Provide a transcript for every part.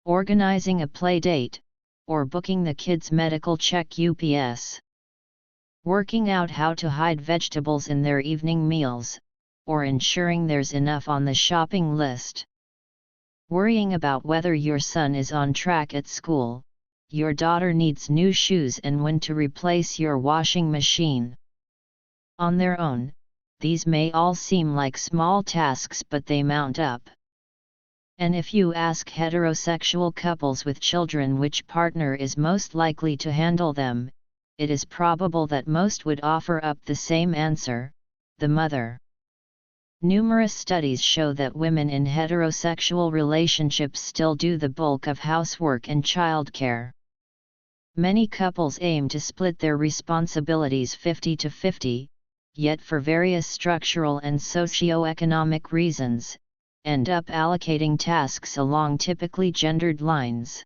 organizing a play date, or booking the kids' medical check UPS. Working out how to hide vegetables in their evening meals, or ensuring there's enough on the shopping list. Worrying about whether your son is on track at school, your daughter needs new shoes, and when to replace your washing machine. On their own, these may all seem like small tasks, but they mount up. And if you ask heterosexual couples with children which partner is most likely to handle them, it is probable that most would offer up the same answer: the mother. Numerous studies show that women in heterosexual relationships still do the bulk of housework and childcare. Many couples aim to split their responsibilities 50-50, yet for various structural and socio-economic reasons, end up allocating tasks along typically gendered lines.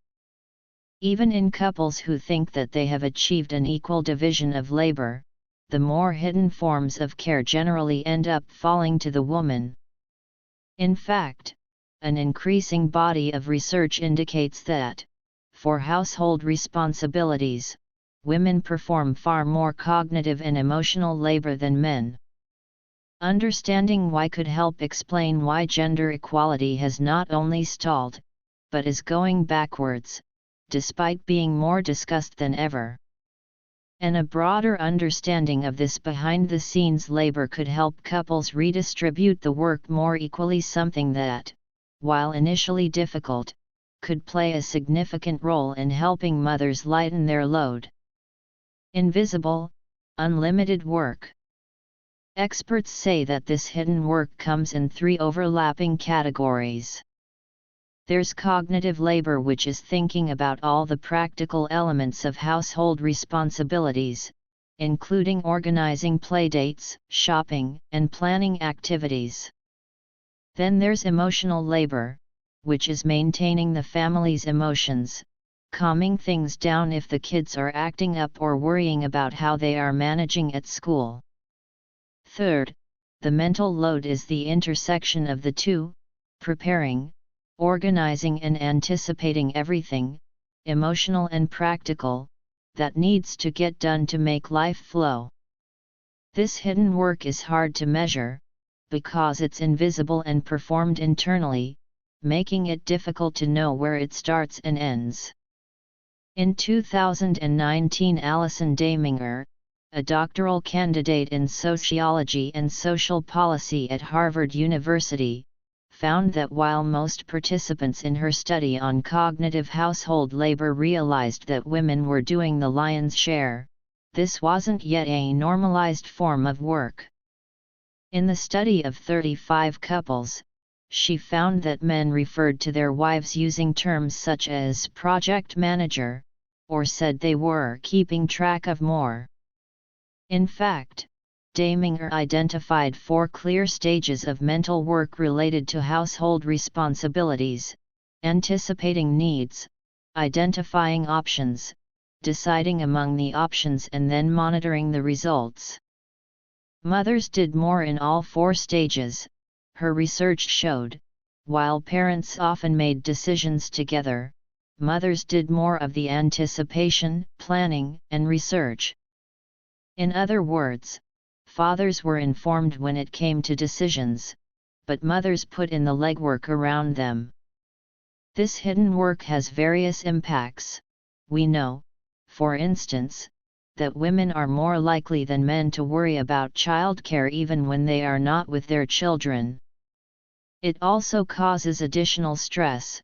Even in couples who think that they have achieved an equal division of labor, the more hidden forms of care generally end up falling to the woman. In fact, an increasing body of research indicates that, for household responsibilities, women perform far more cognitive and emotional labor than men. Understanding why could help explain why gender equality has not only stalled, but is going backwards, despite being more discussed than ever. And a broader understanding of this behind-the-scenes labor could help couples redistribute the work more equally, something that, while initially difficult, could play a significant role in helping mothers lighten their load. Invisible, unlimited work. Experts say that this hidden work comes in three overlapping categories. There's cognitive labor, which is thinking about all the practical elements of household responsibilities, including organizing playdates, shopping, and planning activities. Then there's emotional labor, which is maintaining the family's emotions, calming things down if the kids are acting up or worrying about how they are managing at school. Third, the mental load is the intersection of the two, preparing, organizing and anticipating everything, emotional and practical, that needs to get done to make life flow. This hidden work is hard to measure, because it's invisible and performed internally, making it difficult to know where it starts and ends. In 2019, Alison Daminger, a doctoral candidate in sociology and social policy at Harvard University, found that while most participants in her study on cognitive household labor realized that women were doing the lion's share, this wasn't yet a normalized form of work. In the study of 35 couples, she found that men referred to their wives using terms such as project manager, or said they were keeping track of more. In fact, Daminger identified 4 clear stages of mental work related to household responsibilities: anticipating needs, identifying options, deciding among the options, and then monitoring the results. Mothers did more in all 4 stages, her research showed. While parents often made decisions together, mothers did more of the anticipation, planning, and research. In other words, fathers were informed when it came to decisions, but mothers put in the legwork around them. This hidden work has various impacts. We know, for instance, that women are more likely than men to worry about childcare even when they are not with their children. It also causes additional stress,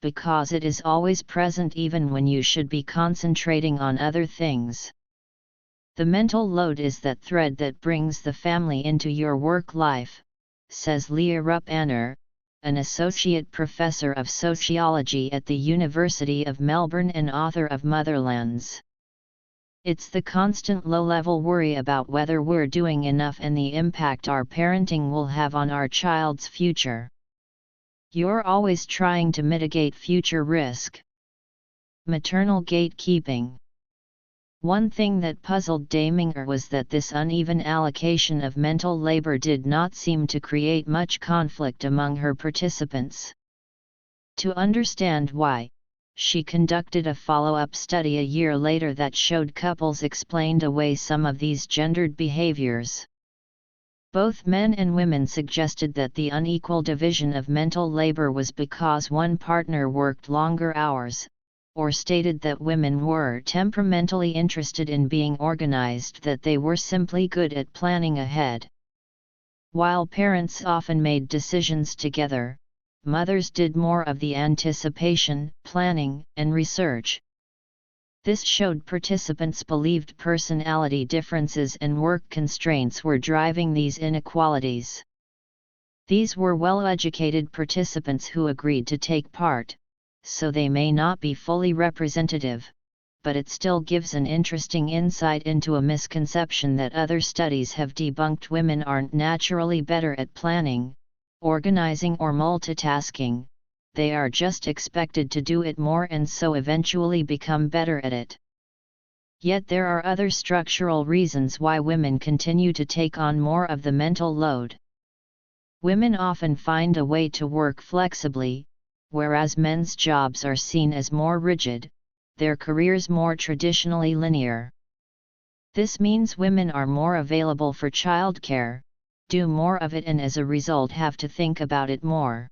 because it is always present even when you should be concentrating on other things. The mental load is that thread that brings the family into your work life, says Leah Rupp-Anner, an associate professor of sociology at the University of Melbourne and author of Motherlands. It's the constant low-level worry about whether we're doing enough and the impact our parenting will have on our child's future. You're always trying to mitigate future risk. Maternal gatekeeping. One thing that puzzled Daminger was that this uneven allocation of mental labor did not seem to create much conflict among her participants. To understand why, She conducted a follow-up study a year later that showed couples explained away some of these gendered behaviors. Both men and women suggested that the unequal division of mental labor was because one partner worked longer hours, or stated that women were temperamentally interested in being organized, that they were simply good at planning ahead. While parents often made decisions together, mothers did more of the anticipation, planning, and research. This showed participants believed personality differences and work constraints were driving these inequalities. These were well-educated participants who agreed to take part, so they may not be fully representative, but it still gives an interesting insight into a misconception that other studies have debunked. Women aren't naturally better at planning, organizing or multitasking, they are just expected to do it more and so eventually become better at it. Yet there are other structural reasons why women continue to take on more of the mental load. Women often find a way to work flexibly, whereas men's jobs are seen as more rigid, their careers more traditionally linear. This means women are more available for childcare, do more of it, and as a result have to think about it more.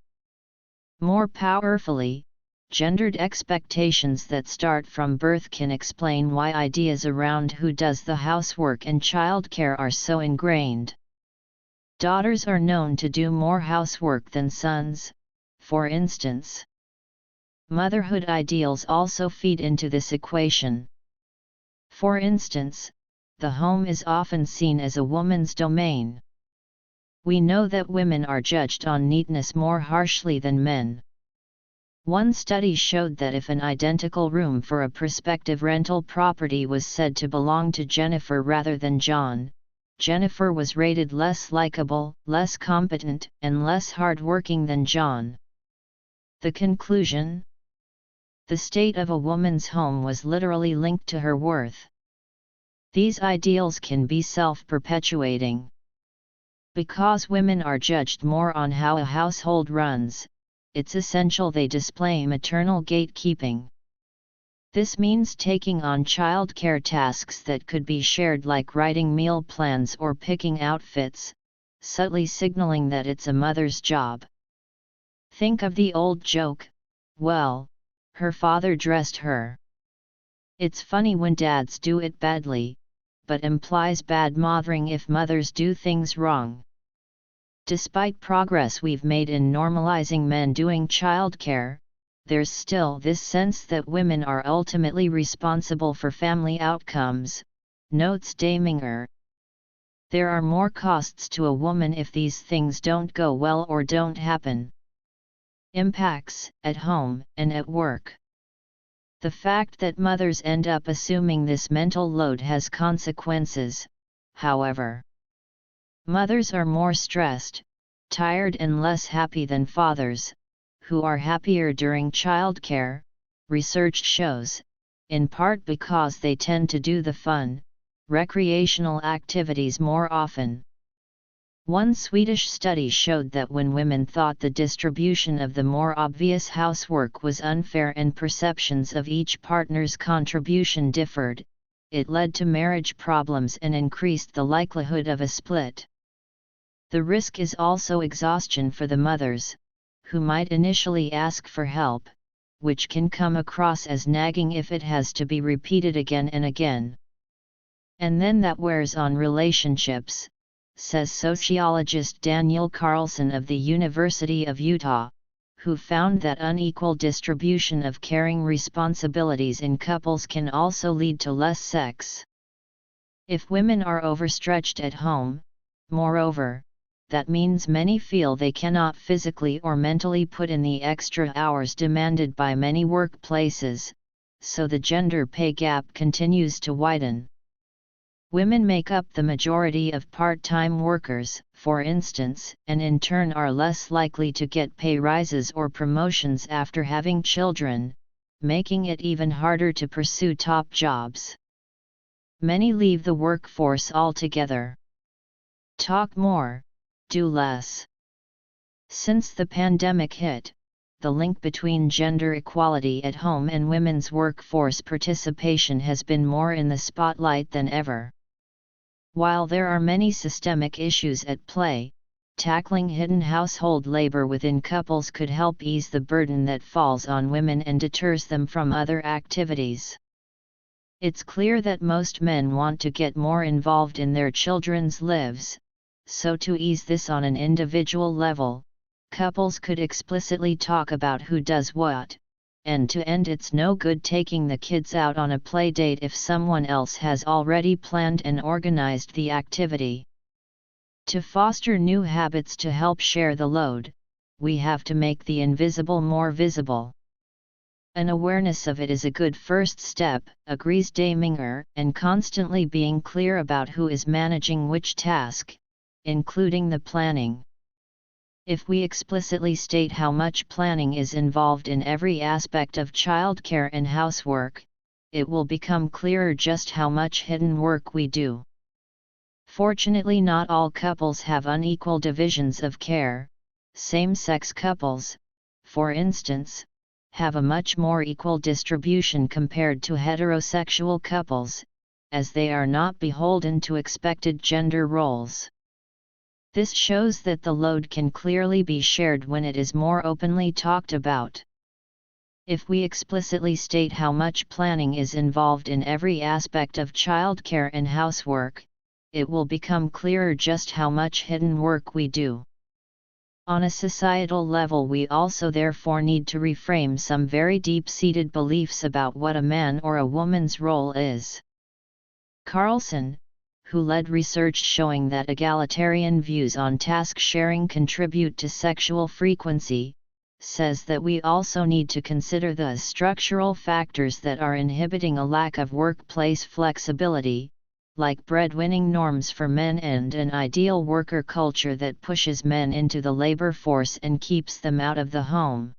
More powerfully, gendered expectations that start from birth can explain why ideas around who does the housework and childcare are so ingrained. Daughters are known to do more housework than sons, for instance. Motherhood ideals also feed into this equation. For instance, the home is often seen as a woman's domain. We know that women are judged on neatness more harshly than men. One study showed that if an identical room for a prospective rental property was said to belong to Jennifer rather than John, Jennifer was rated less likable, less competent, and less hard-working than John. The conclusion? The state of a woman's home was literally linked to her worth. These ideals can be self-perpetuating. Because women are judged more on how a household runs, it's essential they display maternal gatekeeping. This means taking on childcare tasks that could be shared, like writing meal plans or picking outfits, subtly signaling that it's a mother's job. Think of the old joke, well, her father dressed her. It's funny when dads do it badly, but implies bad mothering if mothers do things wrong. Despite progress we've made in normalizing men doing childcare, there's still this sense that women are ultimately responsible for family outcomes, notes Daminger. There are more costs to a woman if these things don't go well or don't happen. Impacts, at home and at work. The fact that mothers end up assuming this mental load has consequences, however. Mothers are more stressed, tired and less happy than fathers, who are happier during childcare, research shows, in part because they tend to do the fun, recreational activities more often. One Swedish study showed that when women thought the distribution of the more obvious housework was unfair and perceptions of each partner's contribution differed, it led to marriage problems and increased the likelihood of a split. The risk is also exhaustion for the mothers, who might initially ask for help, which can come across as nagging if it has to be repeated again and again. And then that wears on relationships, says sociologist Daniel Carlson of the University of Utah, who found that unequal distribution of caring responsibilities in couples can also lead to less sex. If women are overstretched at home, moreover, that means many feel they cannot physically or mentally put in the extra hours demanded by many workplaces, so the gender pay gap continues to widen. Women make up the majority of part-time workers, for instance, and in turn are less likely to get pay rises or promotions after having children, making it even harder to pursue top jobs. Many leave the workforce altogether. Talk more, do less. Since the pandemic hit, the link between gender equality at home and women's workforce participation has been more in the spotlight than ever. While there are many systemic issues at play, tackling hidden household labor within couples could help ease the burden that falls on women and deters them from other activities. It's clear that most men want to get more involved in their children's lives, so to ease this on an individual level, couples could explicitly talk about who does what, and to end it's no good taking the kids out on a play date if someone else has already planned and organized the activity. To foster new habits to help share the load, we have to make the invisible more visible. An awareness of it is a good first step, agrees Daminger, and constantly being clear about who is managing which task, including the planning. If we explicitly state how much planning is involved in every aspect of childcare and housework, it will become clearer just how much hidden work we do. Fortunately, not all couples have unequal divisions of care. Same-sex couples, for instance, have a much more equal distribution compared to heterosexual couples, as they are not beholden to expected gender roles. This shows that the load can clearly be shared when it is more openly talked about. If we explicitly state how much planning is involved in every aspect of childcare and housework, it will become clearer just how much hidden work we do. On a societal level, we also therefore need to reframe some very deep-seated beliefs about what a man or a woman's role is. Carlson, who led research showing that egalitarian views on task sharing contribute to sexual frequency, says that we also need to consider the structural factors that are inhibiting a lack of workplace flexibility, like breadwinning norms for men and an ideal worker culture that pushes men into the labor force and keeps them out of the home.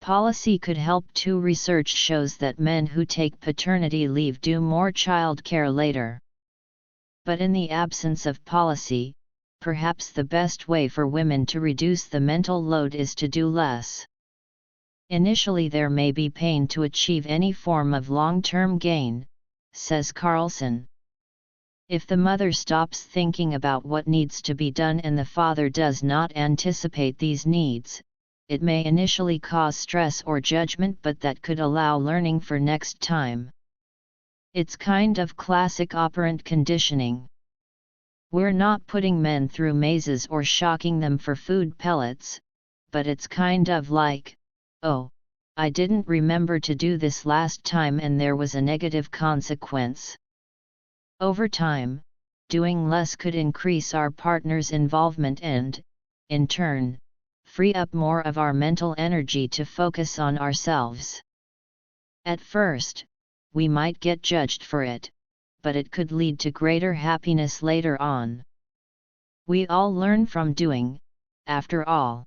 Policy could help too. Research shows that men who take paternity leave do more child care later. But in the absence of policy, perhaps the best way for women to reduce the mental load is to do less. Initially, there may be pain to achieve any form of long-term gain, says Carlson. If the mother stops thinking about what needs to be done and the father does not anticipate these needs, it may initially cause stress or judgment, but that could allow learning for next time. It's kind of classic operant conditioning. We're not putting men through mazes or shocking them for food pellets, but it's kind of like, oh, I didn't remember to do this last time and there was a negative consequence. Over time, doing less could increase our partner's involvement and, in turn, free up more of our mental energy to focus on ourselves. At first, we might get judged for it, but it could lead to greater happiness later on. We all learn from doing, after all.